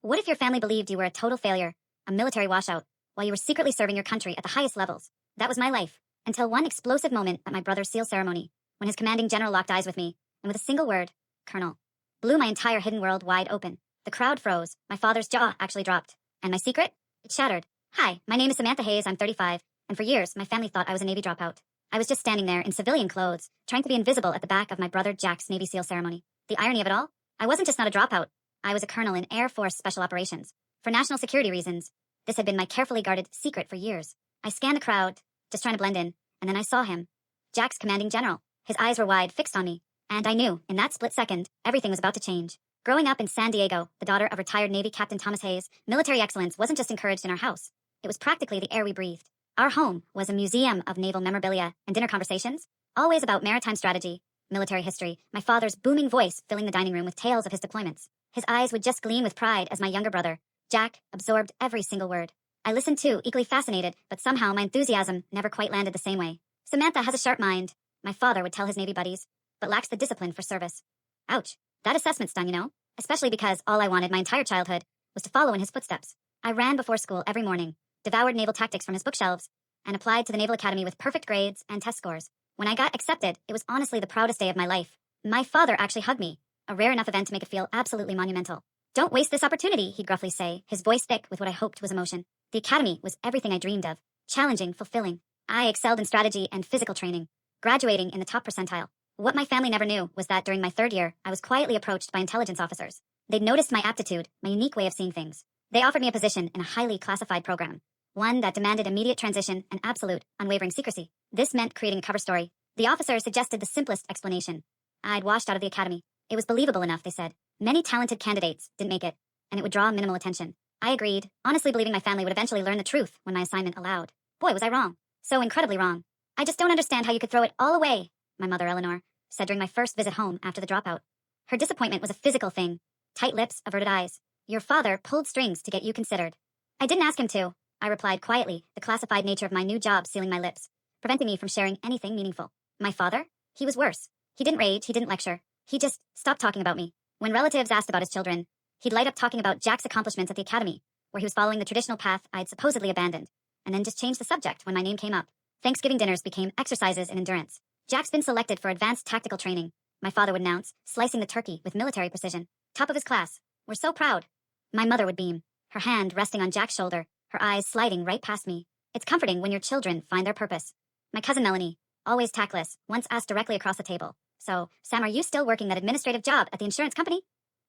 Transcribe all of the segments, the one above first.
What if your family believed you were a total failure, a military washout, while you were secretly serving your country at the highest levels? That was my life, until one explosive moment at my brother's seal ceremony, when his commanding general locked eyes with me, and with a single word, Colonel, blew my entire hidden world wide open. The crowd froze, my father's jaw actually dropped, and my secret? It shattered. Hi, my name is Samantha Hayes, I'm 35, and for years my family thought I was a Navy dropout. I was just standing there in civilian clothes, trying to be invisible at the back of my brother Jack's Navy SEAL ceremony. The irony of it all? I wasn't just not a dropout. I was a colonel in Air Force Special Operations. For national security reasons, this had been my carefully guarded secret for years. I scanned the crowd, just trying to blend in, and then I saw him. Jack's commanding general. His eyes were wide, fixed on me. And I knew, in that split second, everything was about to change. Growing up in San Diego, the daughter of retired Navy Captain Thomas Hayes, military excellence wasn't just encouraged in our house. It was practically the air we breathed. Our home was a museum of naval memorabilia and dinner conversations, always about maritime strategy, military history, my father's booming voice filling the dining room with tales of his deployments. His eyes would just gleam with pride as my younger brother, Jack, absorbed every single word. I listened too, equally fascinated, but somehow my enthusiasm never quite landed the same way. Samantha has a sharp mind, my father would tell his Navy buddies, but lacks the discipline for service. Ouch. That assessment stung, you know? Especially because all I wanted my entire childhood was to follow in his footsteps. I ran before school every morning, devoured naval tactics from his bookshelves, and applied to the Naval Academy with perfect grades and test scores. When I got accepted, it was honestly the proudest day of my life. My father actually hugged me, a rare enough event to make it feel absolutely monumental. Don't waste this opportunity, he'd gruffly say, his voice thick with what I hoped was emotion. The academy was everything I dreamed of. Challenging, fulfilling. I excelled in strategy and physical training, graduating in the top percentile. What my family never knew was that during my third year, I was quietly approached by intelligence officers. They'd noticed my aptitude, my unique way of seeing things. They offered me a position in a highly classified program, one that demanded immediate transition and absolute, unwavering secrecy. This meant creating a cover story. The officer suggested the simplest explanation. I'd washed out of the academy. It was believable enough, they said. Many talented candidates didn't make it, and it would draw minimal attention. I agreed, honestly believing my family would eventually learn the truth when my assignment allowed. Boy, was I wrong. So incredibly wrong. I just don't understand how you could throw it all away, my mother, Eleanor, said during my first visit home after the dropout. Her disappointment was a physical thing. Tight lips, averted eyes. Your father pulled strings to get you considered. I didn't ask him to, I replied quietly, the classified nature of my new job sealing my lips, preventing me from sharing anything meaningful. My father? He was worse. He didn't rage, he didn't lecture. He just stopped talking about me. When relatives asked about his children, he'd light up talking about Jack's accomplishments at the academy, where he was following the traditional path I'd supposedly abandoned, and then just changed the subject when my name came up. Thanksgiving dinners became exercises in endurance. Jack's been selected for advanced tactical training, my father would announce, slicing the turkey with military precision. Top of his class. We're so proud. My mother would beam, her hand resting on Jack's shoulder, her eyes sliding right past me. It's comforting when your children find their purpose. My cousin Melanie, always tactless, once asked directly across the table, So, Sam, are you still working that administrative job at the insurance company?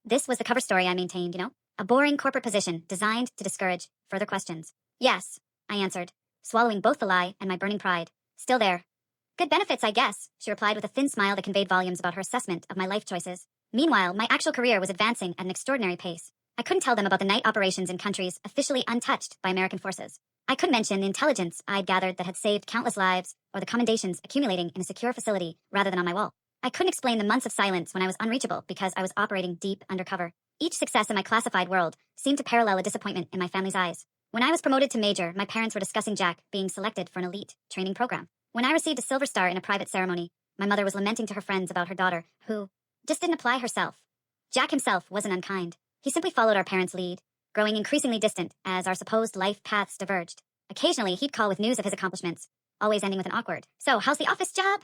This was the cover story I maintained, you know? A boring corporate position designed to discourage further questions. Yes, I answered, swallowing both the lie and my burning pride. Still there. Good benefits, I guess, she replied with a thin smile that conveyed volumes about her assessment of my life choices. Meanwhile, my actual career was advancing at an extraordinary pace. I couldn't tell them about the night operations in countries officially untouched by American forces. I couldn't mention the intelligence I'd gathered that had saved countless lives, or the commendations accumulating in a secure facility rather than on my wall. I couldn't explain the months of silence when I was unreachable because I was operating deep undercover. Each success in my classified world seemed to parallel a disappointment in my family's eyes. When I was promoted to major, my parents were discussing Jack being selected for an elite training program. When I received a silver star in a private ceremony, my mother was lamenting to her friends about her daughter, who just didn't apply herself. Jack himself wasn't unkind. He simply followed our parents' lead, growing increasingly distant as our supposed life paths diverged. Occasionally, he'd call with news of his accomplishments, always ending with an awkward, "So, how's the office job?"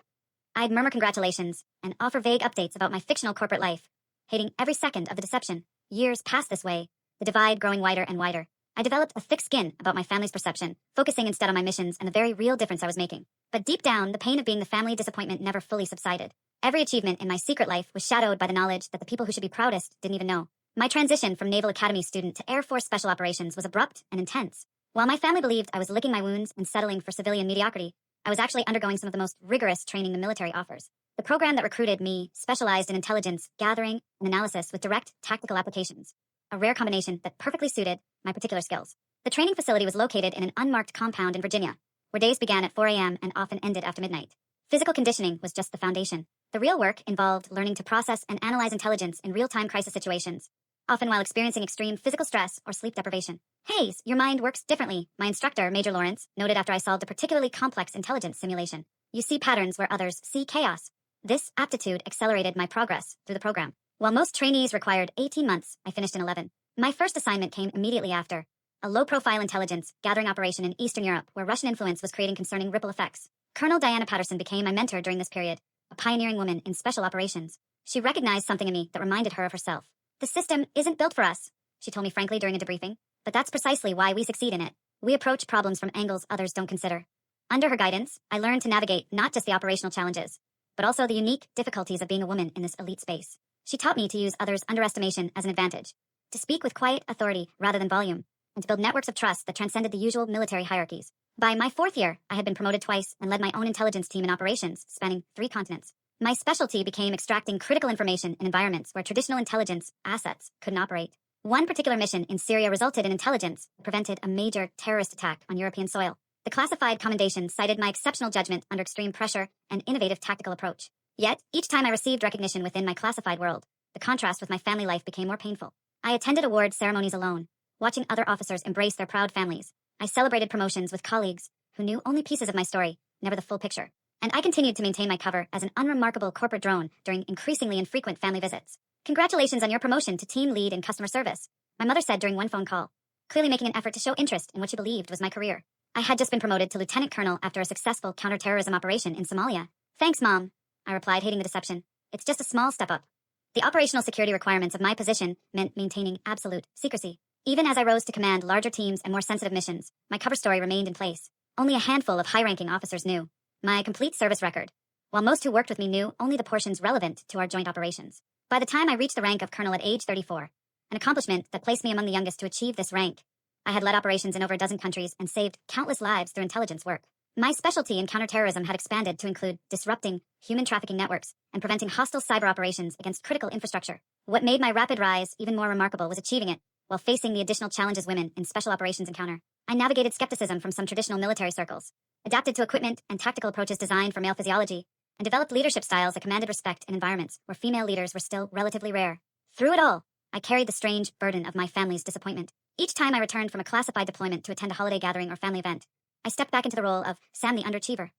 I'd murmur congratulations and offer vague updates about my fictional corporate life, hating every second of the deception. Years passed this way, the divide growing wider and wider. I developed a thick skin about my family's perception, focusing instead on my missions and the very real difference I was making. But deep down, the pain of being the family disappointment never fully subsided. Every achievement in my secret life was shadowed by the knowledge that the people who should be proudest didn't even know. My transition from Naval Academy student to Air Force Special Operations was abrupt and intense. While my family believed I was licking my wounds and settling for civilian mediocrity, I was actually undergoing some of the most rigorous training the military offers. The program that recruited me specialized in intelligence, gathering, and analysis with direct tactical applications, a rare combination that perfectly suited my particular skills. The training facility was located in an unmarked compound in Virginia, where days began at 4 a.m. and often ended after midnight. Physical conditioning was just the foundation. The real work involved learning to process and analyze intelligence in real-time crisis situations, often while experiencing extreme physical stress or sleep deprivation. Hayes, your mind works differently, my instructor, Major Lawrence, noted after I solved a particularly complex intelligence simulation. You see patterns where others see chaos. This aptitude accelerated my progress through the program. While most trainees required 18 months, I finished in 11. My first assignment came immediately after a low-profile intelligence gathering operation in Eastern Europe where Russian influence was creating concerning ripple effects. Colonel Diana Patterson became my mentor during this period, a pioneering woman in special operations. She recognized something in me that reminded her of herself. The system isn't built for us, she told me frankly during a debriefing, but that's precisely why we succeed in it. We approach problems from angles others don't consider. Under her guidance, I learned to navigate not just the operational challenges, but also the unique difficulties of being a woman in this elite space. She taught me to use others' underestimation as an advantage, to speak with quiet authority rather than volume, and to build networks of trust that transcended the usual military hierarchies. By my fourth year, I had been promoted twice and led my own intelligence team in operations spanning 3 continents. My specialty became extracting critical information in environments where traditional intelligence assets couldn't operate. One particular mission in Syria resulted in intelligence that prevented a major terrorist attack on European soil. The classified commendation cited my exceptional judgment under extreme pressure and innovative tactical approach. Yet, each time I received recognition within my classified world, the contrast with my family life became more painful. I attended award ceremonies alone, watching other officers embrace their proud families. I celebrated promotions with colleagues who knew only pieces of my story, never the full picture. And I continued to maintain my cover as an unremarkable corporate drone during increasingly infrequent family visits. Congratulations on your promotion to team lead in customer service, my mother said during one phone call, clearly making an effort to show interest in what she believed was my career. I had just been promoted to lieutenant colonel after a successful counterterrorism operation in Somalia. Thanks, Mom, I replied, hating the deception. It's just a small step up. The operational security requirements of my position meant maintaining absolute secrecy. Even as I rose to command larger teams and more sensitive missions, my cover story remained in place. Only a handful of high-ranking officers knew my complete service record, while most who worked with me knew only the portions relevant to our joint operations. By the time I reached the rank of colonel at age 34, an accomplishment that placed me among the youngest to achieve this rank, I had led operations in over a dozen countries and saved countless lives through intelligence work. My specialty in counterterrorism had expanded to include disrupting human trafficking networks and preventing hostile cyber operations against critical infrastructure. What made my rapid rise even more remarkable was achieving it while facing the additional challenges women in special operations encounter. I navigated skepticism from some traditional military circles, adapted to equipment and tactical approaches designed for male physiology, and developed leadership styles that commanded respect in environments where female leaders were still relatively rare. Through it all, I carried the strange burden of my family's disappointment. Each time I returned from a classified deployment to attend a holiday gathering or family event, I stepped back into the role of Sam the underachiever.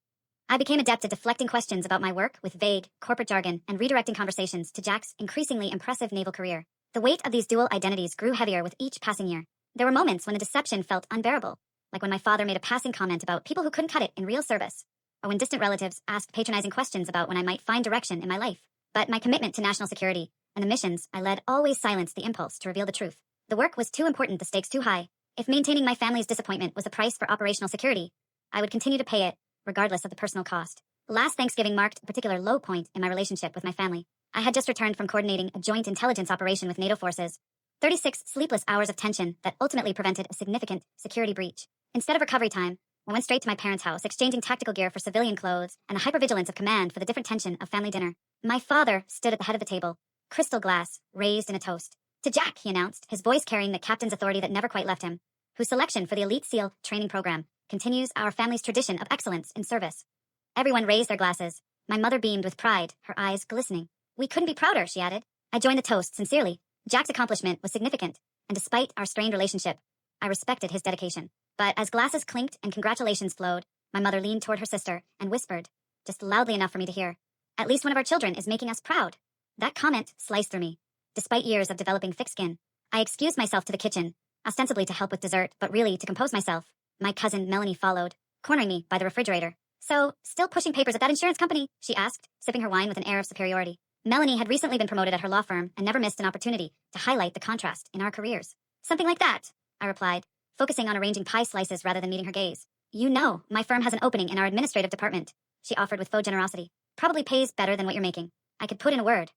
I became adept at deflecting questions about my work with vague, corporate jargon and redirecting conversations to Jack's increasingly impressive naval career. The weight of these dual identities grew heavier with each passing year. There were moments when the deception felt unbearable, like when my father made a passing comment about people who couldn't cut it in real service, or when distant relatives asked patronizing questions about when I might find direction in my life. But my commitment to national security and the missions I led always silenced the impulse to reveal the truth. The work was too important, the stakes too high. If maintaining my family's disappointment was the price for operational security, I would continue to pay it, regardless of the personal cost. Last Thanksgiving marked a particular low point in my relationship with my family. I had just returned from coordinating a joint intelligence operation with NATO forces. 36 sleepless hours of tension that ultimately prevented a significant security breach. Instead of recovery time, I went straight to my parents' house, exchanging tactical gear for civilian clothes and the hypervigilance of command for the different tension of family dinner. My father stood at the head of the table, crystal glass raised in a toast. To Jack, he announced, his voice carrying the captain's authority that never quite left him, whose selection for the Elite SEAL training program continues our family's tradition of excellence in service. Everyone raised their glasses. My mother beamed with pride, her eyes glistening. We couldn't be prouder, she added. I joined the toast sincerely. Jack's accomplishment was significant, and despite our strained relationship, I respected his dedication. But as glasses clinked and congratulations flowed, my mother leaned toward her sister and whispered, just loudly enough for me to hear, "At least one of our children is making us proud." That comment sliced through me. Despite years of developing thick skin, I excused myself to the kitchen, ostensibly to help with dessert, but really to compose myself. My cousin Melanie followed, cornering me by the refrigerator. "So, still pushing papers at that insurance company?" she asked, sipping her wine with an air of superiority. Melanie had recently been promoted at her law firm and never missed an opportunity to highlight the contrast in our careers. "Something like that," I replied, focusing on arranging pie slices rather than meeting her gaze. "You know, my firm has an opening in our administrative department," she offered with faux generosity. "Probably pays better than what you're making. I could put in a word."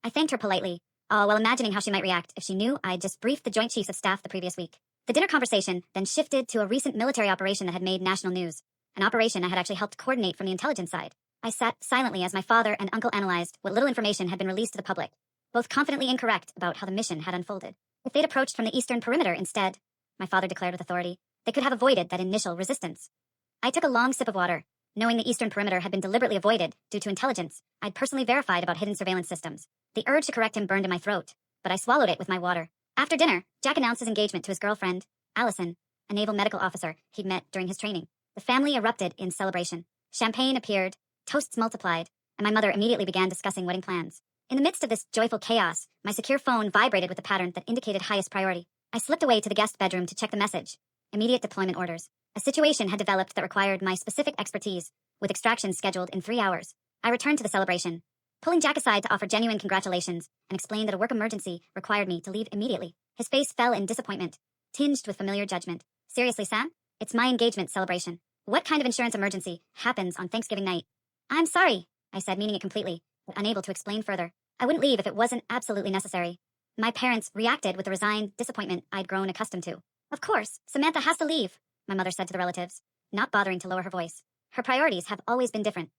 I thanked her politely, all while imagining how she might react if she knew I had just briefed the Joint Chiefs of Staff the previous week. The dinner conversation then shifted to a recent military operation that had made national news, an operation I had actually helped coordinate from the intelligence side. I sat silently as my father and uncle analyzed what little information had been released to the public, both confidently incorrect about how the mission had unfolded. If they'd approached from the eastern perimeter instead, my father declared with authority, they could have avoided that initial resistance. I took a long sip of water. Knowing the eastern perimeter had been deliberately avoided due to intelligence I'd personally verified about hidden surveillance systems. The urge to correct him burned in my throat, but I swallowed it with my water. After dinner, Jack announced his engagement to his girlfriend, Allison, a naval medical officer he'd met during his training. The family erupted in celebration. Champagne appeared, toasts multiplied, and my mother immediately began discussing wedding plans. In the midst of this joyful chaos, my secure phone vibrated with a pattern that indicated highest priority. I slipped away to the guest bedroom to check the message. Immediate deployment orders. A situation had developed that required my specific expertise, with extraction scheduled in 3 hours. I returned to the celebration, pulling Jack aside to offer genuine congratulations and explain that a work emergency required me to leave immediately. His face fell in disappointment, tinged with familiar judgment. Seriously, Sam? It's my engagement celebration. What kind of insurance emergency happens on Thanksgiving night? I'm sorry, I said, meaning it completely, but unable to explain further. I wouldn't leave if it wasn't absolutely necessary. My parents reacted with the resigned disappointment I'd grown accustomed to. Of course, Samantha has to leave, my mother said to the relatives, not bothering to lower her voice. Her priorities have always been different.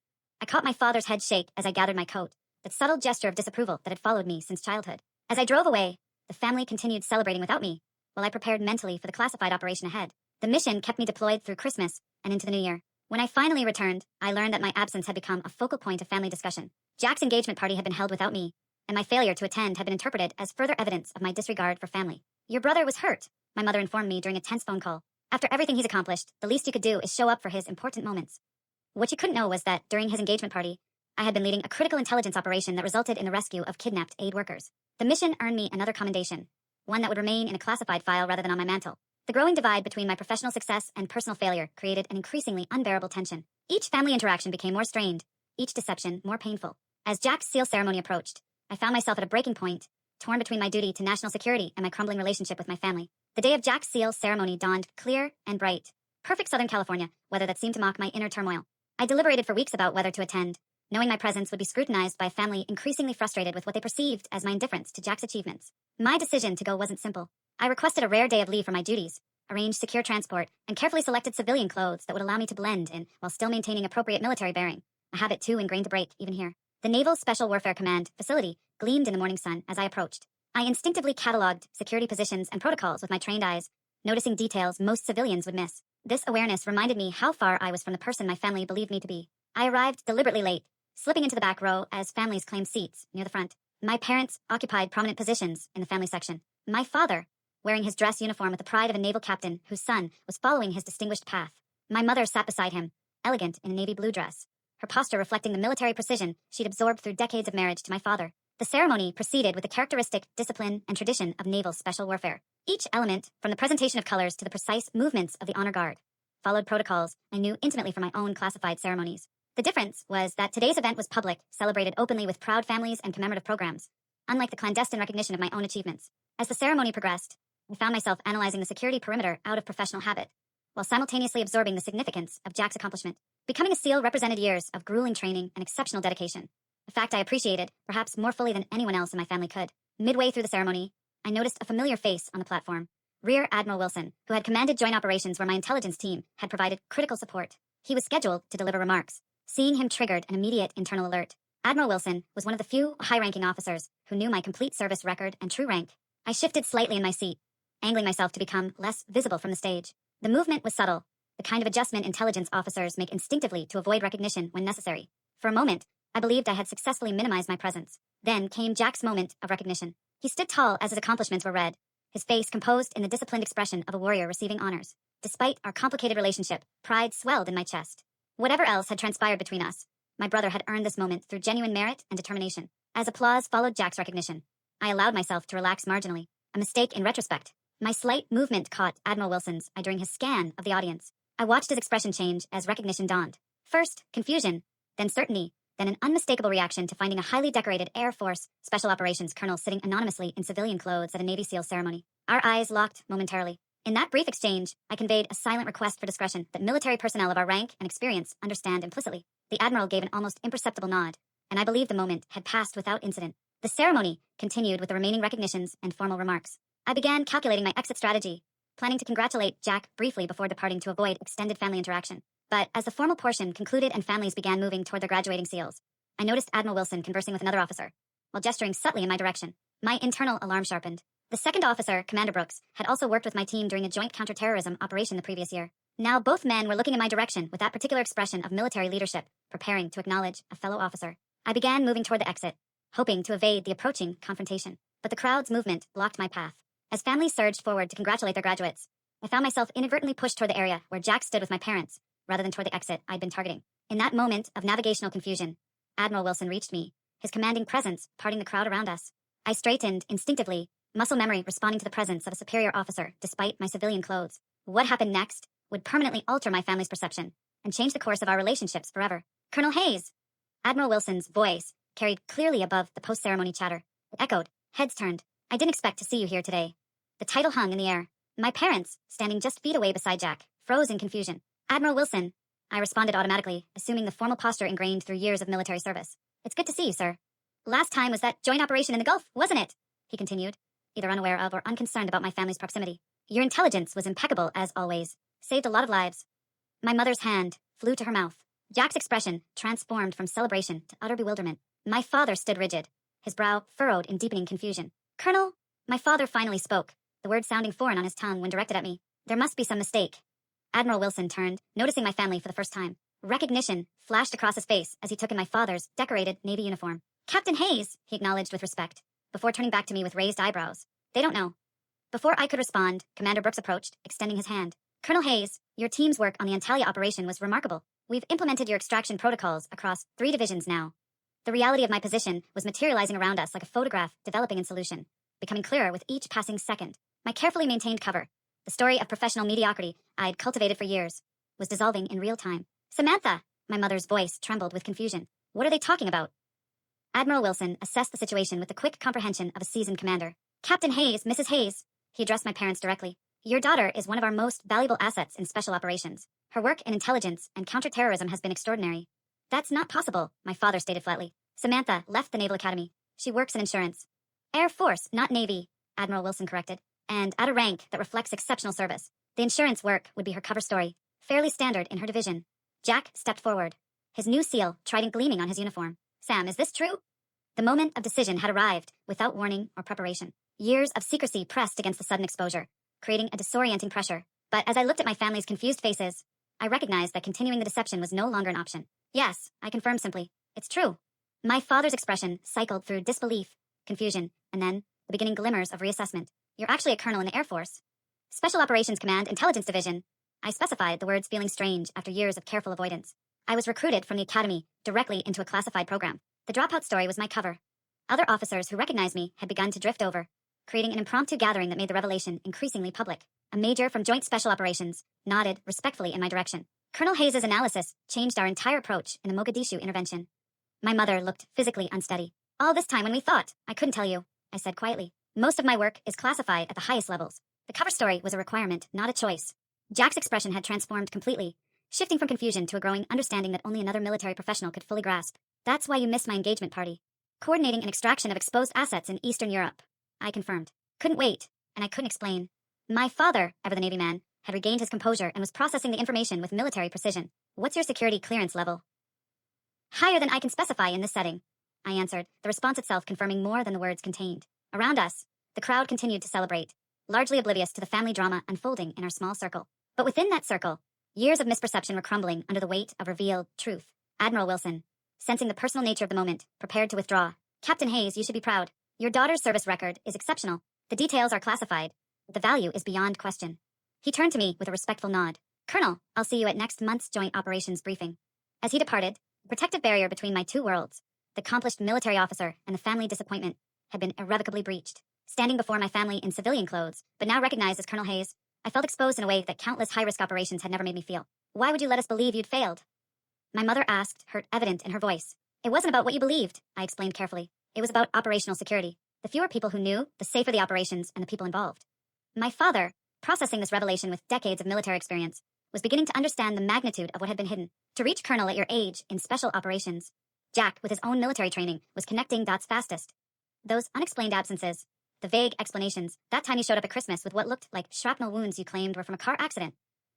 I caught my father's head shake as I gathered my coat, that subtle gesture of disapproval that had followed me since childhood. As I drove away, the family continued celebrating without me, while I prepared mentally for the classified operation ahead. The mission kept me deployed through Christmas and into the new year. When I finally returned, I learned that my absence had become a focal point of family discussion. Jack's engagement party had been held without me, and my failure to attend had been interpreted as further evidence of my disregard for family. Your brother was hurt, my mother informed me during a tense phone call. After everything he's accomplished, the least you could do is show up for his important moments. What you couldn't know was that, during his engagement party, I had been leading a critical intelligence operation that resulted in the rescue of kidnapped aid workers. The mission earned me another commendation, one that would remain in a classified file rather than on my mantle. The growing divide between my professional success and personal failure created an increasingly unbearable tension. Each family interaction became more strained, each deception more painful. As Jack's seal ceremony approached, I found myself at a breaking point, torn between my duty to national security and my crumbling relationship with my family. The day of Jack's seal ceremony dawned clear and bright. Perfect Southern California, weather that seemed to mock my inner turmoil. I deliberated for weeks about whether to attend, knowing my presence would be scrutinized by a family increasingly frustrated with what they perceived as my indifference to Jack's achievements. My decision to go wasn't simple. I requested a rare day of leave for my duties, arranged secure transport, and carefully selected civilian clothes that would allow me to blend in while still maintaining appropriate military bearing, a habit too ingrained to break, even here. The Naval Special Warfare Command facility gleamed in the morning sun as I approached. I instinctively cataloged security positions and protocols with my trained eyes, noticing details most civilians would miss. This awareness reminded me how far I was from the person my family believed me to be. I arrived deliberately late, slipping into the back row as families claimed seats near the front. My parents occupied prominent positions in the family section. My father, wearing his dress uniform with the pride of a naval captain whose son was following his distinguished path. My mother sat beside him, elegant in a navy blue dress, her posture reflecting the military precision she'd absorbed through decades of marriage to my father. The ceremony proceeded with the characteristic discipline and tradition of naval special warfare. Each element, from the presentation of colors to the precise movements of the honor guard, followed protocols I knew intimately from my own classified ceremonies. The difference was that today's event was public, celebrated openly with proud families and commemorative programs, unlike the clandestine recognition of my own achievements. As the ceremony progressed, I found myself analyzing the security perimeter out of professional habit, while simultaneously absorbing the significance of Jack's accomplishment. Becoming a SEAL represented years of grueling training and exceptional dedication, a fact I appreciated, perhaps more fully than anyone else in my family could. Midway through the ceremony, I noticed a familiar face on the platform, Rear Admiral Wilson, who had commanded joint operations where my intelligence team had provided critical support. He was scheduled to deliver remarks. Seeing him triggered an immediate internal alert. Admiral Wilson was one of the few high-ranking officers who knew my complete service record and true rank. I shifted slightly in my seat, angling myself to become less visible from the stage. The movement was subtle, the kind of adjustment intelligence officers make instinctively to avoid recognition when necessary. For a moment, I believed I had successfully minimized my presence. Then came Jack's moment of recognition. He stood tall as his accomplishments were read, his face composed in the disciplined expression of a warrior receiving honors. Despite our complicated relationship, pride swelled in my chest. Whatever else had transpired between us, my brother had earned this moment through genuine merit and determination. As applause followed Jack's recognition, I allowed myself to relax marginally, a mistake in retrospect. My slight movement caught Admiral Wilson's eye during his scan of the audience. I watched his expression change as recognition dawned. First, confusion, then certainty, then an unmistakable reaction to finding a highly decorated Air Force Special Operations colonel sitting anonymously in civilian clothes at a Navy SEAL ceremony. Our eyes locked momentarily. In that brief exchange, I conveyed a silent request for discretion that military personnel of our rank and experience understand implicitly. The Admiral gave an almost imperceptible nod, and I believed the moment had passed without incident. The ceremony continued with the remaining recognitions and formal remarks. I began calculating my exit strategy, planning to congratulate Jack briefly before departing to avoid extended family interaction. But as the formal portion concluded and families began moving toward their graduating SEALs, I noticed Admiral Wilson conversing with another officer, while gesturing subtly in my direction. My internal alarm sharpened. The second officer, Commander Brooks, had also worked with my team during a joint counterterrorism operation the previous year. Now both men were looking in my direction with that particular expression of military leadership, preparing to acknowledge a fellow officer. I began moving toward the exit, hoping to evade the approaching confrontation. But the crowd's movement blocked my path. As families surged forward to congratulate their graduates, I found myself inadvertently pushed toward the area where Jack stood with my parents, rather than toward the exit I'd been targeting. In that moment of navigational confusion, Admiral Wilson reached me, his commanding presence parting the crowd around us. I straightened instinctively, muscle memory responding to the presence of a superior officer despite my civilian clothes. What happened next would permanently alter my family's perception and change the course of our relationships forever. Colonel Hayes! Admiral Wilson's voice carried clearly above the post-ceremony chatter. It echoed, heads turned. I didn't expect to see you here today. The title hung in the air. My parents, standing just feet away beside Jack, froze in confusion. Admiral Wilson, I responded automatically, assuming the formal posture ingrained through years of military service. It's good to see you, sir. Last time was that joint operation in the Gulf, wasn't it? He continued, either unaware of or unconcerned about my family's proximity. Your intelligence was impeccable, as always. Saved a lot of lives. My mother's hand flew to her mouth. Jack's expression transformed from celebration to utter bewilderment. My father stood rigid, his brow furrowed in deepening confusion. Colonel, my father finally spoke, the word sounding foreign on his tongue when directed at me. There must be some mistake. Admiral Wilson turned, noticing my family for the first time. Recognition flashed across his face as he took in my father's decorated Navy uniform. Captain Hayes, he acknowledged with respect, before turning back to me with raised eyebrows. They don't know. Before I could respond, Commander Brooks approached, extending his hand. Colonel Hayes, your team's work on the Antalya operation was remarkable. We've implemented your extraction protocols across 3 divisions now. The reality of my position was materializing around us like a photograph developing in solution, becoming clearer with each passing second. My carefully maintained cover, the story of professional mediocrity I'd cultivated for years, was dissolving in real time. Samantha! My mother's voice trembled with confusion. What are they talking about? Admiral Wilson assessed the situation with the quick comprehension of a seasoned commander. Captain Hayes, Mrs. Hayes, he addressed my parents directly. Your daughter is one of our most valuable assets in special operations. Her work in intelligence and counterterrorism has been extraordinary. That's not possible, my father stated flatly. Samantha left the Naval Academy. She works in insurance. Air Force, not Navy, Admiral Wilson corrected, and at a rank that reflects exceptional service. The insurance work would be her cover story, fairly standard in her division. Jack stepped forward, his new seal trident gleaming on his uniform. Sam, is this true? The moment of decision had arrived, without warning or preparation. Years of secrecy pressed against the sudden exposure, creating a disorienting pressure. But as I looked at my family's confused faces, I recognized that continuing the deception was no longer an option. Yes, I confirmed simply. It's true. My father's expression cycled through disbelief, confusion, and then the beginning glimmers of reassessment. You're actually a colonel in the Air Force. Special Operations Command, Intelligence Division. I specified, the words feeling strange after years of careful avoidance. I was recruited from the academy directly into a classified program. The dropout story was my cover. Other officers who recognized me had begun to drift over, creating an impromptu gathering that made the revelation increasingly public. A major from Joint Special Operations nodded respectfully in my direction. Colonel Hayes' analysis changed our entire approach in the Mogadishu intervention. My mother looked physically unsteady. All this time when we thought, I couldn't tell you, I said quietly. Most of my work is classified at the highest levels. The cover story was a requirement, not a choice. Jack's expression had transformed completely, shifting from confusion to a growing understanding that only another military professional could fully grasp. That's why you missed my engagement party. Coordinating an extraction of exposed assets in Eastern Europe. I confirmed. Couldn't wait, and I couldn't explain. My father, ever the Navy man, had regained his composure and was processing the information with military precision. What's your security clearance level? Higher than I can specify in this setting, I answered, the response itself confirming more than the words contained. Around us, the crowd continued to celebrate, largely oblivious to the family drama unfolding in our small circle. But within that circle, years of misperception were crumbling under the weight of revealed truth. Admiral Wilson, sensing the personal nature of the moment, prepared to withdraw. Captain Hayes, you should be proud. Your daughter's service record is exceptional. The details are classified. The value is beyond question. He turned to me with a respectful nod. Colonel, I'll see you at next month's Joint Operations briefing. As he departed, the protective barrier between my two worlds, the accomplished military officer and the family disappointment, had been irrevocably breached. Standing before my family in civilian clothes, but now recognized as Colonel Hayes, I felt exposed in a way that countless high-risk operations had never made me feel. Why would you let us believe you'd failed? My mother asked, hurt evident in her voice. It wasn't about what you believed, I explained carefully. It was about operational security. The fewer people who knew, the safer the operations and the people involved. My father, processing this revelation with decades of military experience, was beginning to understand the magnitude of what had been hidden. To reach colonel at your age in special operations, Jack, with his own military training, was connecting dots fastest. Those unexplained absences, the vague explanations, that time you showed up at Christmas with what looked like shrapnel wounds you claimed were from a car accident.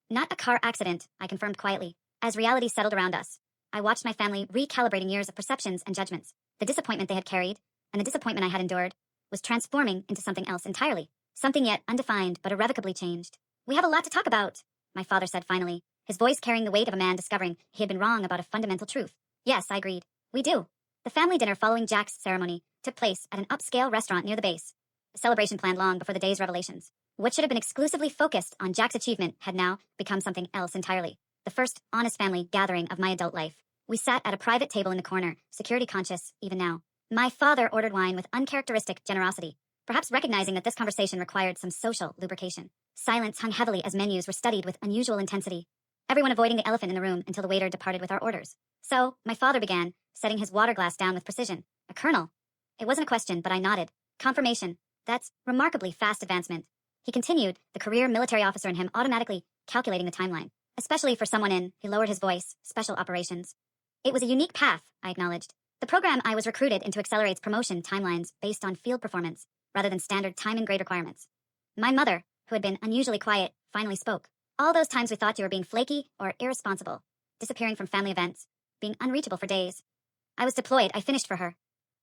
Not a car accident, I confirmed quietly. As reality settled around us, I watched my family recalibrating years of perceptions and judgments. The disappointment they had carried, and the disappointment I had endured, was transforming into something else entirely. Something yet undefined but irrevocably changed. We have a lot to talk about, my father said finally, his voice carrying the weight of a man discovering he had been wrong about a fundamental truth. Yes, I agreed. We do. The family dinner following Jack's ceremony took place at an upscale restaurant near the base, a celebration planned long before the day's revelations. What should have been exclusively focused on Jack's achievement had now become something else entirely. The first honest family gathering of my adult life. We sat at a private table in the corner, security conscious even now. My father ordered wine with uncharacteristic generosity, perhaps recognizing that this conversation required some social lubrication. Silence hung heavily as menus were studied with unusual intensity, everyone avoiding the elephant in the room until the waiter departed with our orders. So, my father began, setting his water glass down with precision. A colonel. It wasn't a question, but I nodded. Confirmation. That's remarkably fast advancement. He continued, the career military officer in him automatically calculating the timeline. Especially for someone in, he lowered his voice, special operations. It was a unique path, I acknowledged. The program I was recruited into accelerates promotion timelines based on field performance, rather than standard time and grade requirements. My mother, who had been unusually quiet, finally spoke. All those times we thought you were being flaky or irresponsible, disappearing from family events, being unreachable for days. I was deployed, I finished for her.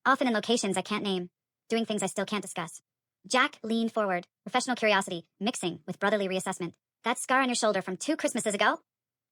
Often in locations I can't name, doing things I still can't discuss. Jack leaned forward, professional curiosity mixing with brotherly reassessment. That scar on your shoulder from 2 Christmases ago?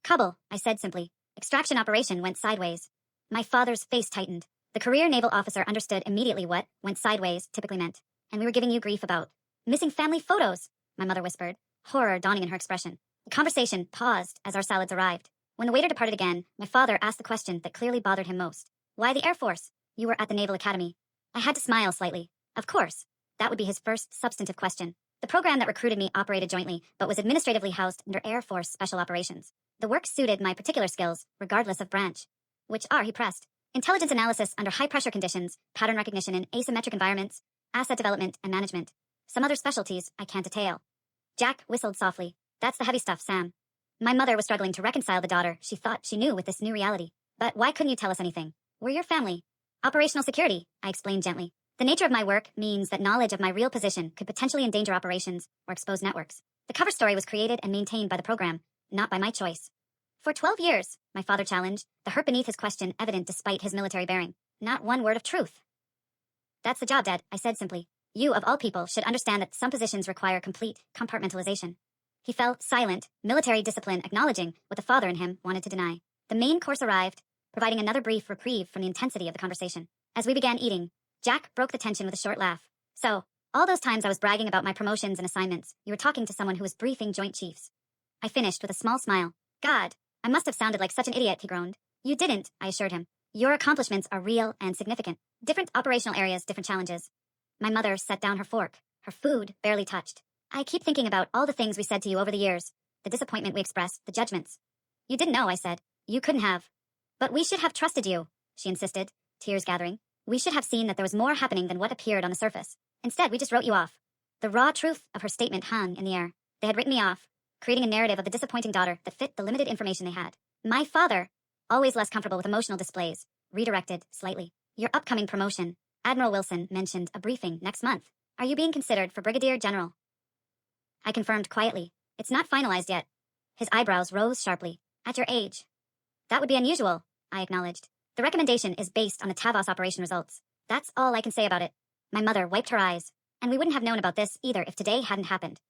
Kabul, I said simply. Extraction operation went sideways. My father's face tightened. The career naval officer understood immediately what went sideways typically meant. And we were giving you grief about missing family photos, my mother whispered, horror dawning in her expression. The conversation paused as our salads arrived. When the waiter departed again, my father asked the question that clearly bothered him most. Why the Air Force? You were at the Naval Academy. I had to smile slightly. Of course. That would be his first substantive question. The program that recruited me operated jointly, but was administratively housed under Air Force Special Operations. The work suited my particular skills, regardless of branch. Which are, he pressed. Intelligence analysis under high-pressure conditions, pattern recognition in asymmetric environments, asset development and management. Some other specialties I can't detail. Jack whistled softly. That's the heavy stuff, Sam. My mother was struggling to reconcile the daughter she thought she knew with this new reality. But why couldn't you tell us anything? We're your family. Operational security, I explained gently. The nature of my work means that knowledge of my real position could potentially endanger operations or expose networks. The cover story was created and maintained by the program, not by my choice. For 12 years, my father challenged, the hurt beneath his question evident despite his military bearing. Not one word of truth. That's the job, Dad, I said simply. You, of all people, should understand that some positions require complete compartmentalization. He fell silent, military discipline acknowledging what the father in him wanted to deny. The main course arrived, providing another brief reprieve from the intensity of the conversation. As we began eating, Jack broke the tension with a short laugh. So, all those times I was bragging about my promotions and assignments, you were talking to someone who was briefing Joint Chiefs. I finished with a small smile. God, I must have sounded like such an idiot, he groaned. You didn't, I assured him. Your accomplishments are real and significant. Different operational areas, different challenges. My mother set down her fork, her food barely touched. I keep thinking about all the things we said to you over the years, the disappointment we expressed, the judgments. You didn't know, I said. You couldn't have. But we should have trusted you, she insisted, tears gathering. We should have seen that there was more happening than what appeared on the surface. Instead, we just wrote you off. The raw truth of her statement hung in the air. They had written me off, creating a narrative of the disappointing daughter that fit the limited information they had. My father, always less comfortable with emotional displays, redirected slightly. Your upcoming promotion. Admiral Wilson mentioned a briefing next month. Are you being considered for Brigadier General? I confirmed quietly. It's not finalized yet. His eyebrows rose sharply. At your age. That would be unusual, I acknowledged. The recommendation is based on the Tavos operation results. That's all I can say about it. My mother wiped her eyes. And we wouldn't have known about this either if today hadn't happened.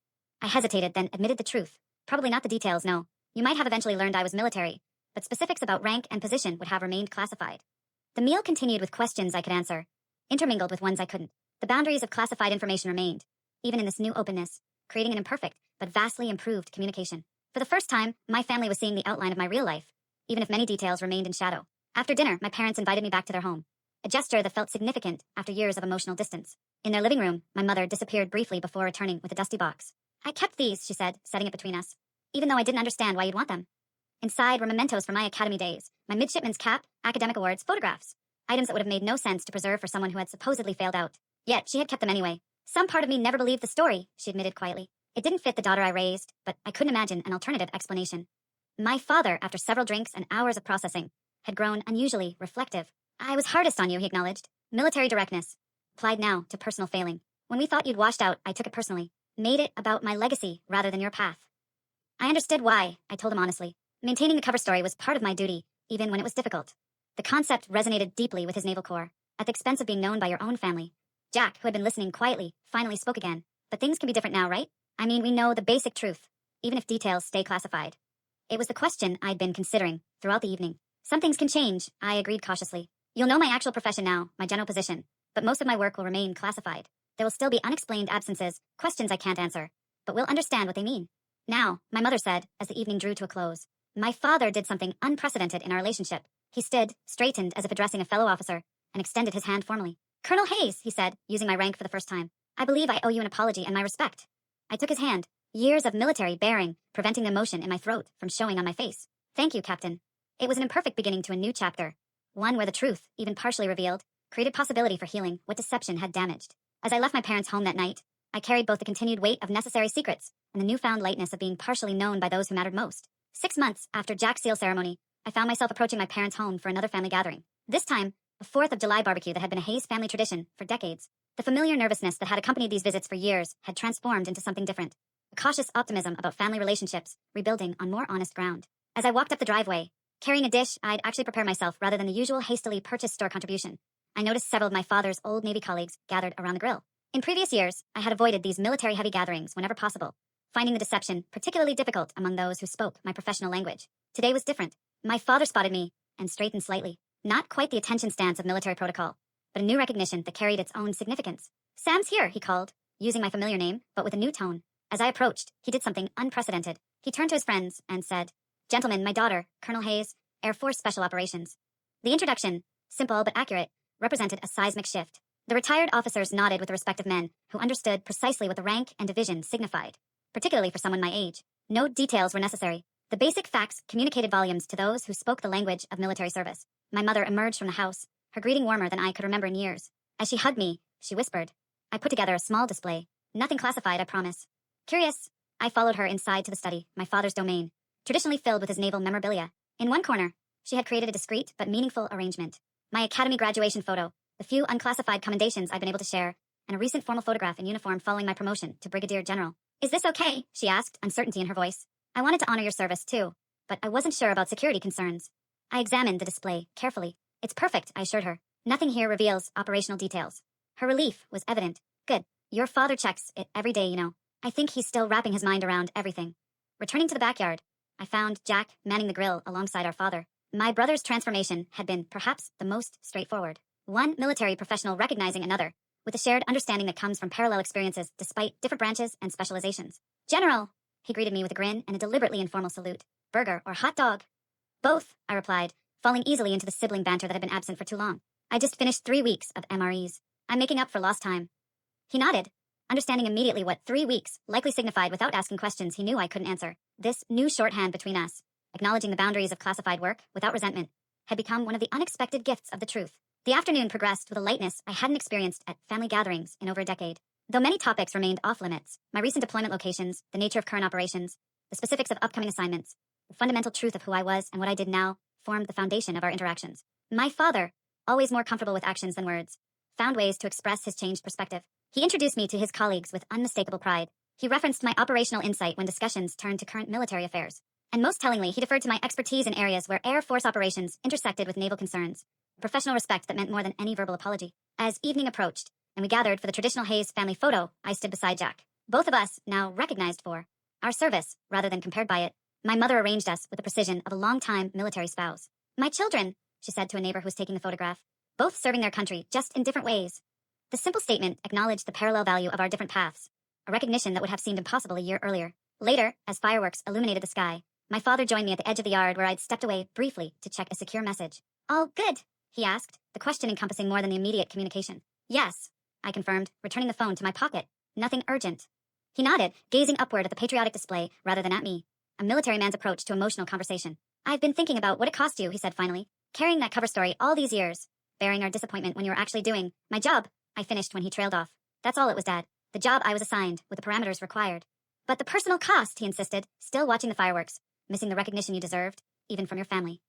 I hesitated, then admitted the truth. Probably not the details, no. You might have eventually learned I was military, but specifics about rank and position would have remained classified. The meal continued with questions I could answer, intermingled with ones I couldn't. The boundaries of classified information remained, even in this new openness, creating an imperfect but vastly improved communication. For the first time, my family was seeing the outline of my real life, even if many details remained in shadow. After dinner, my parents invited me back to their home, a gesture that felt significant after years of emotional distance. In their living room, my mother disappeared briefly before returning with a dusty box. I kept these, she said, setting it between us, even though I didn't understand why you'd want them. Inside were mementos from my academy days, my midshipman's cap, academic awards, photographs, items that would have made no sense to preserve for someone who had supposedly failed out. Yet she had kept them anyway. Some part of me never believed the story, she admitted quietly. It didn't fit the daughter I raised, but I couldn't imagine an alternative explanation. My father, after several drinks and hours of processing, had grown unusually reflective. I was hardest on you, he acknowledged. Military directness. Applied now to personal failing. When we thought you'd washed out, I took it personally. Made it about my legacy rather than your path. I understood why, I told him honestly. Maintaining the cover story was part of my duty, even when it was difficult. The concept resonated deeply with his naval corps, at the expense of being known by your own family. Jack, who had been listening quietly, finally spoke again. But things can be different now, right? I mean, we know the basic truth, even if details stay classified. It was the question I'd been considering throughout the evening. Some things can change, I agreed cautiously. You'll know my actual profession now, my general position, but most of my work will remain classified. There will still be unexplained absences, questions I can't answer, but we'll understand what they mean. Now, my mother said, as the evening drew to a close, my father did something unprecedented in our relationship. He stood, straightened as if addressing a fellow officer, and extended his hand formally. Colonel Hayes, he said, using my rank for the first time. I believe I owe you an apology and my respect. I took his hand, years of military bearing, preventing the emotion in my throat from showing on my face. Thank you, Captain. It was an imperfect beginning to a new chapter, one where the truth, even partially revealed, created possibility for healing what deception had damaged. As I left my parents' home that night, I carried both the continued weight of necessary secrets and the newfound lightness of being partially known by those who mattered most. 6 months after Jack's seal ceremony, I found myself approaching my parents' home for another family gathering. This time, a 4th of July barbecue that had been a Hayes family tradition for decades. The familiar nervousness that had accompanied these visits for years had transformed into something different. A cautious optimism about family relationships, rebuilding on more honest ground. As I walked up the driveway, carrying a dish I'd actually prepared myself rather than the usual hastily purchased store contribution, I noticed several of my father's old Navy colleagues gathered around the grill. In previous years, I had avoided these military-heavy gatherings whenever possible, finding the deception particularly difficult among those who spoke my professional language. Today was different. My father spotted me and straightened slightly. Not quite the attention stance of military protocol, but a new recognition that carried its own significance. Sam's here, he called, using my familiar name, but with a new tone. As I approached, he did something unprecedented. He turned to his friends and said, "Gentlemen, my daughter, Colonel Hayes, Air Force Special Operations." The introduction, simple but accurate, represented a seismic shift. The retired officers nodded with the respect of men who understood precisely what the rank and division signified, particularly for someone my age. No details were necessary. The basic facts communicated volumes to those who spoke the language of military service. My mother emerged from the house, her greeting warmer than I could remember in years. As she hugged me, she whispered. I put together a small display. Nothing classified, I promise. Curious, I followed her inside to the study, my father's domain, traditionally filled with his naval memorabilia. In one corner, she had created a discreet but meaningful arrangement. My academy graduation photo, the few unclassified commendations I'd been able to share, and a recent formal photograph in uniform following my promotion to Brigadier General. Is this okay? She asked, uncertainty in her voice. I wanted to honor your service, too, but I wasn't sure about security concerns. I examined the display carefully. It's perfect, I assured her. Nothing here reveals operational details. Her relief was evident. Good. Your father checks it every day, you know. I think he's still wrapping his mind around everything. Returning to the backyard, I found Jack manning the grill alongside our father. My brother's transformation had been perhaps the most straightforward. One military professional recognizing another, with a shared understanding that comes from parallel experiences despite different branches and specializations. General, he greeted me with a grin and a deliberately informal salute. Burger or hot dog? Both, I replied, falling easily into the sibling banter that had been absent for too long. I just finished 3 weeks of MREs. I'm making up for lost time. He nodded, understanding immediately what 3 weeks likely signified without asking questions he knew I couldn't answer. This new shorthand between us, acknowledging the boundaries of classified work without resentment, had become one of the unexpected gifts of the truth. The afternoon progressed with a lightness I hadn't experienced at family gatherings in over a decade. Though many topics remained off-limits, my recent deployment locations, the nature of current operations, the specifics of upcoming assignments, the fundamental truth of who I was and what I did now formed the foundation of our interactions. My father, always more comfortable with actions than words, found ways to express his changed perspective. He introduced me to his colleagues with unmistakable pride. He referenced my operational insight when discussions turned to current military affairs. And most tellingly, he deferred to my expertise in areas where Air Force operations intersected with naval concerns, a professional respect that meant more than any verbal apology. As evening approached, and we gathered for the traditional Hayes family photo, I stood beside Jack. Both of us now recognized for our service, rather than compared by it. My mother arranged us with the precision of a long-time military spouse. My children, she said to a neighbor who was taking the photograph, both serving their country, just in different ways. The simple statement acknowledged the parallel value of our different paths, a recognition that would have seemed impossible a year earlier. Later, as fireworks illuminated the sky, my father joined me at the edge of the yard where I'd stepped away briefly to check a secure message. All good, he asked, the question encompassing more than the immediate communication. Yes, I confirmed, returning the phone to my pocket. Nothing urgent. He nodded, gazing upward at the patriotic display rather than at me, a military man's approach to emotional conversation. I've been thinking about what it cost you, he said finally, carrying that cover story all these years, bearing our disappointment when you were actually doing my job. I finished when he trailed off. That's all it was, Dad. The job I was assigned, with the parameters required. But the personal cost, he insisted, still watching the fireworks, missing the recognition you deserved, even from your family.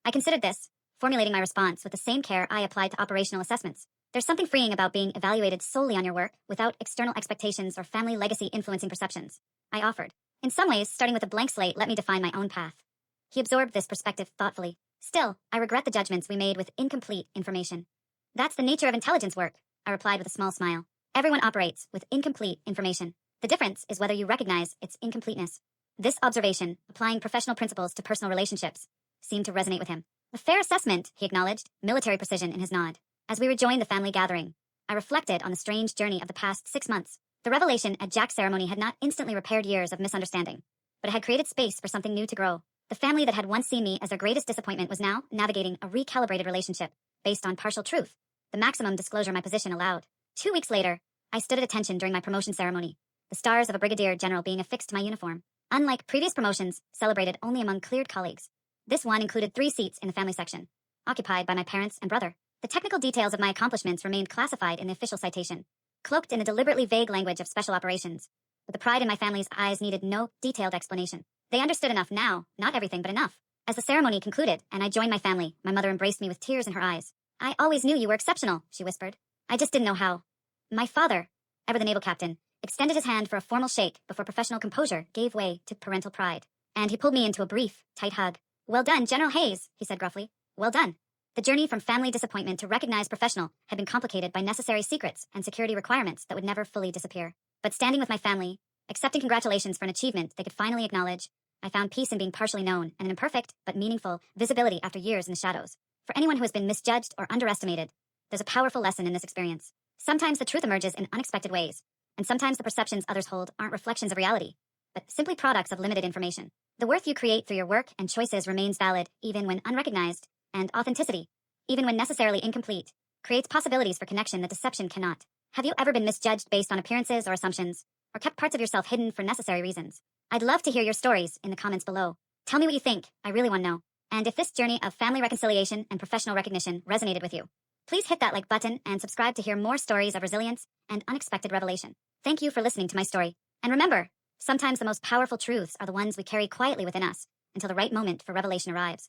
I considered this, formulating my response with the same care I applied to operational assessments. There's something freeing about being evaluated solely on your work without external expectations or family legacy influencing perceptions, I offered. In some ways, starting with a blank slate let me define my own path. He absorbed this perspective thoughtfully. Still, I regret the judgments we made with incomplete information. That's the nature of intelligence work, I replied with a small smile. Everyone operates with incomplete information. The difference is whether you recognize its incompleteness. This observation, applying professional principles to personal relationships, seemed to resonate with him. A fair assessment, he acknowledged, military precision in his nod. As we rejoined the family gathering, I reflected on the strange journey of the past 6 months. The revelation at Jack's ceremony had not instantly repaired years of misunderstanding, but it had created space for something new to grow. The family that had once seen me as their greatest disappointment was now navigating a recalibrated relationship based on partial truth, the maximum disclosure my position allowed. 2 weeks later, I stood at attention during my promotion ceremony, the stars of a brigadier general being affixed to my uniform. Unlike previous promotions, celebrated only among cleared colleagues. This one included 3 seats in the family section, occupied by my parents and brother. The technical details of my accomplishments remained classified in the official citation, cloaked in the deliberately vague language of special operations. But the pride in my family's eyes needed no detailed explanation. They understood enough now, not everything, but enough. As the ceremony concluded and I joined my family, my mother embraced me with tears in her eyes. "I always knew you were exceptional," she whispered. "I just didn't know how." My father, ever the naval captain, extended his hand for a formal shake before professional composure gave way to parental pride. And he pulled me into a brief, tight hug. "Well done, General Hayes," he said gruffly. "Well done." The journey from family disappointment to recognized professional had been complicated by necessary secrets and security requirements that would never fully disappear. But standing with my family, accepting congratulations for an achievement they could finally acknowledge, I found peace in being partially known and an imperfect, but meaningful, visibility after years in the shadows. For anyone who has been misjudged or underestimated, there's a powerful lesson in this experience. Sometimes the truth emerges in unexpected ways, and sometimes the perceptions others hold aren't reflections of reality, but simply products of limited information. The worth you create through your work and choices remains valid, even when unrecognized, and authenticity, even when necessarily incomplete, creates possibilities for connection that deception cannot. Have you ever been misjudged based on appearances or assumptions, or kept parts of yourself hidden for necessary reasons? I'd love to hear your stories in the comments below. Tell me what you think. I really want to know. And if this journey of family reconciliation and professional recognition resonated with you, please hit that like button and subscribe to hear more stories of resilience and unexpected revelation. Thank you for listening to my story. And remember, sometimes the most powerful truths are the ones we carry quietly within us until the right moment for revelation arrives.